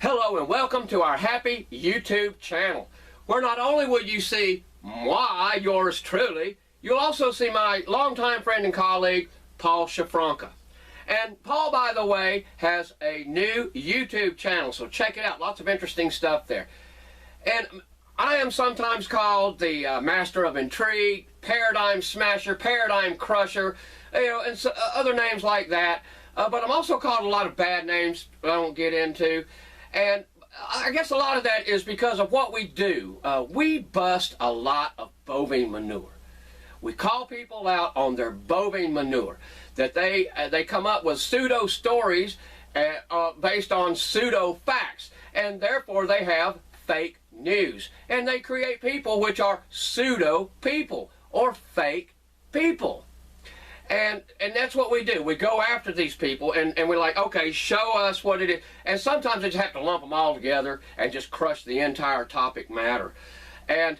Hello and welcome to our happy YouTube channel, where not only will you see yours truly, you'll also see my longtime friend and colleague, Paul Shafranca. And Paul, by the way, has a new YouTube channel, so check it out. Lots of interesting stuff there. And I am sometimes called the Master of Intrigue, Paradigm Smasher, Paradigm Crusher, and so, other names like that. But I'm also called a lot of bad names I won't get into. And I guess a lot of that is because of what we do. We bust a lot of bovine manure. We call people out on their bovine manure, that they come up with pseudo stories based on pseudo facts, and therefore they have fake news, and they create people which are pseudo people or fake people. And that's what we do. We go after these people and we're like, okay, show us what it is. And sometimes we just have to lump them all together and just crush the entire topic matter. And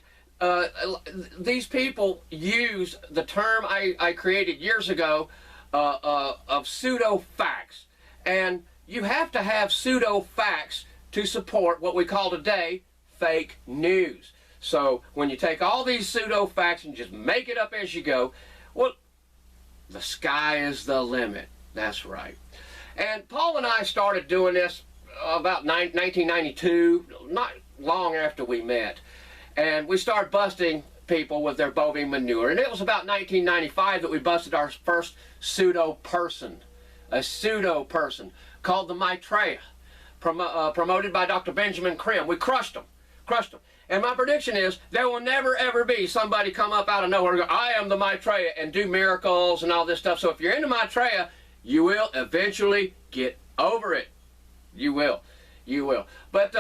these people use the term I created years ago of pseudo-facts. And you have to have pseudo-facts to support what we call today fake news. So when you take all these pseudo-facts and just make it up as you go, well, the sky is the limit. That's right. And Paul and I started doing this about 1992, not long after we met. And we started busting people with their bovine manure. And it was about 1995 that we busted our first pseudo-person. A pseudo-person called the Maitreya, promoted by Dr. Benjamin Krim. We crushed them. Crushed them. And my prediction is there will never ever be somebody come up out of nowhere and go, I am the Maitreya, and do miracles and all this stuff. So if you're into Maitreya, you will eventually get over it. You will. You will. But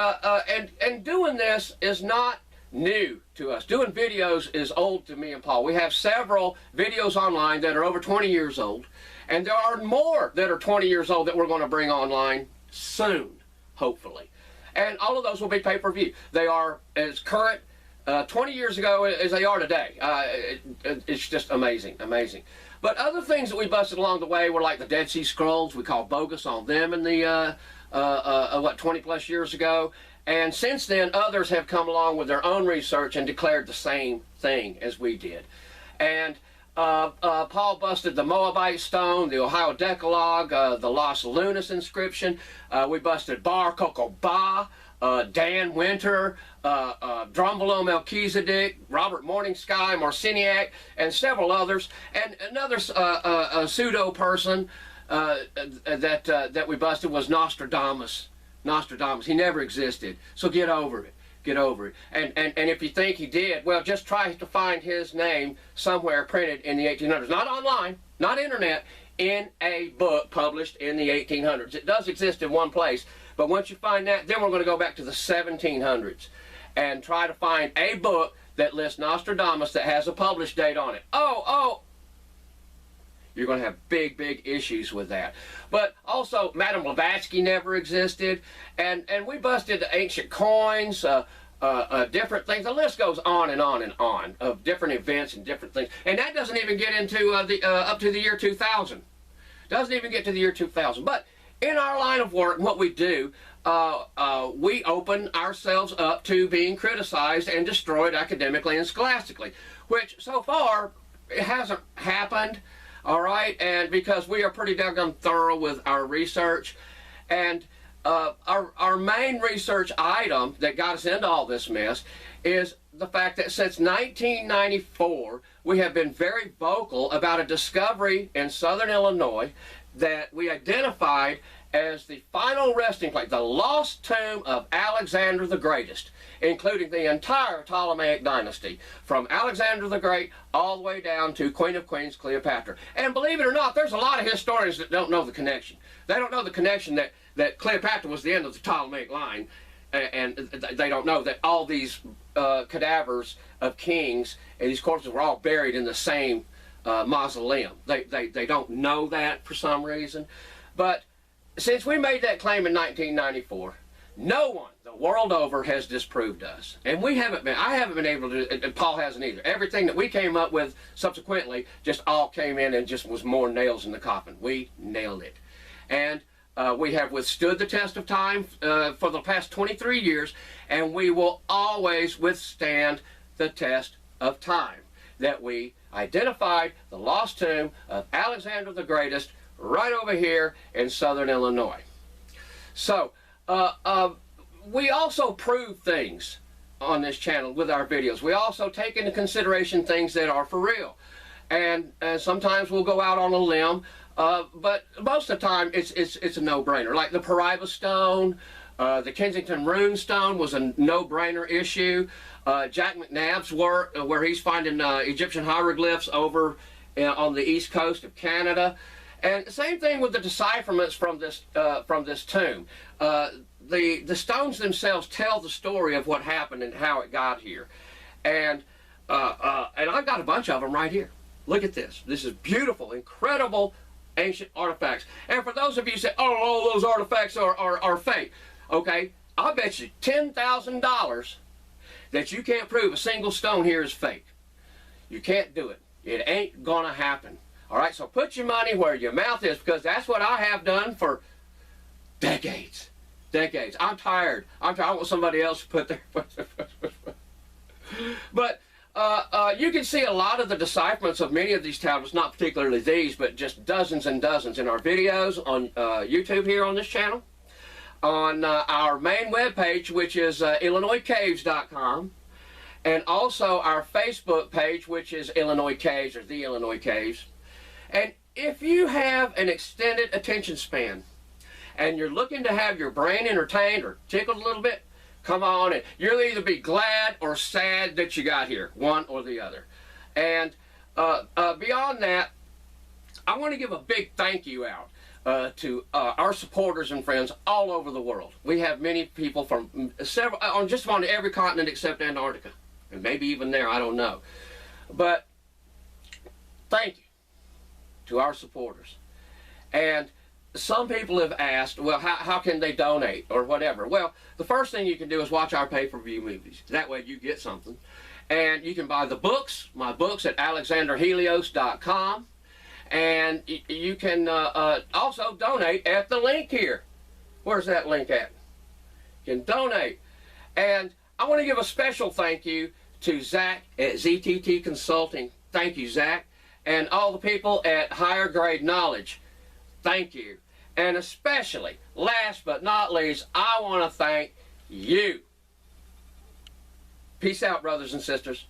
and doing this is not new to us. Doing videos is old to me and Paul. We have several videos online that are over 20 years old, and there are more that are 20 years old that we're going to bring online soon, hopefully. And all of those will be pay-per-view. They are as current 20 years ago as they are today. It's just amazing, amazing. But other things that we busted along the way were like the Dead Sea Scrolls. We called bogus on them in the, 20 plus years ago. And since then, others have come along with their own research and declared the same thing as we did. And Paul busted the Moabite stone, the Ohio Decalogue, the Los Lunas inscription. We busted Bar Kokhba, Dan Winter, Drumbelow Melchizedek, Robert Morningsky, Marciniak, and several others. And another pseudo person that we busted was Nostradamus. Nostradamus. He never existed. So get over it. Get over it. And if you think he did, well, just try to find his name somewhere printed in the 1800s. Not online, not internet, in a book published in the 1800s. It does exist in one place, but once you find that, then we're going to go back to the 1700s and try to find a book that lists Nostradamus that has a published date on it. You're going to have big, big issues with that. But also, Madame Blavatsky never existed, and we busted ancient coins, different things. The list goes on and on and on of different events and different things. And that doesn't even get into up to the year 2000. Doesn't even get to the year 2000. But in our line of work, what we do, we open ourselves up to being criticized and destroyed academically and scholastically, which so far it hasn't happened. All right, and because we are pretty doggone thorough with our research, and our main research item that got us into all this mess is the fact that since 1994, we have been very vocal about a discovery in southern Illinois that we identified as the final resting place, the lost tomb of Alexander the Greatest, including the entire Ptolemaic dynasty, from Alexander the Great all the way down to Queen of Queens, Cleopatra. And believe it or not, there's a lot of historians that don't know the connection. They don't know the connection that Cleopatra was the end of the Ptolemaic line, and they don't know that all these cadavers of kings and these corpses were all buried in the same mausoleum. They don't know that for some reason. But since we made that claim in 1994, no one the world over has disproved us. And I haven't been able to, and Paul hasn't either. Everything that we came up with subsequently just all came in and just was more nails in the coffin. We nailed it. And We have withstood the test of time for the past 23 years, and we will always withstand the test of time. That we identified the lost tomb of Alexander the Greatest right over here in southern Illinois. So, we also prove things on this channel with our videos. We also take into consideration things that are for real. And sometimes we'll go out on a limb, but most of the time it's a no-brainer. Like the Paraiba stone, the Kensington rune stone was a no-brainer issue. Jack McNabb's work, where he's finding Egyptian hieroglyphs over on the east coast of Canada. And same thing with the decipherments from this tomb. The stones themselves tell the story of what happened and how it got here. And I've got a bunch of them right here. Look at this. This is beautiful, incredible ancient artifacts. And for those of you who say, oh, all those artifacts are fake, okay, I'll bet you $10,000 that you can't prove a single stone here is fake. You can't do it. It ain't gonna happen. All right, so put your money where your mouth is, because that's what I have done for decades. Decades. I'm tired. I want somebody else to put their... But you can see a lot of the decipherments of many of these tablets, not particularly these, but just dozens and dozens in our videos on YouTube here on this channel. On our main webpage, which is IllinoisCaves.com, and also our Facebook page, which is Illinois Caves, or The Illinois Caves. And if you have an extended attention span, and you're looking to have your brain entertained or tickled a little bit, come on in. You'll either be glad or sad that you got here, one or the other. And beyond that, I want to give a big thank you out to our supporters and friends all over the world. We have many people from on just about every continent except Antarctica, and maybe even there, I don't know. But thank you to our supporters. And some people have asked, well, how can they donate or whatever? Well, the first thing you can do is watch our pay-per-view movies. That way you get something. And you can buy the books, my books, at alexanderhelios.com. And you can also donate at the link here. Where's that link at? You can donate. And I want to give a special thank you to Zach at ZTT Consulting. Thank you, Zach. And all the people at Higher Grade Knowledge. Thank you. And especially, last but not least, I want to thank you. Peace out, brothers and sisters.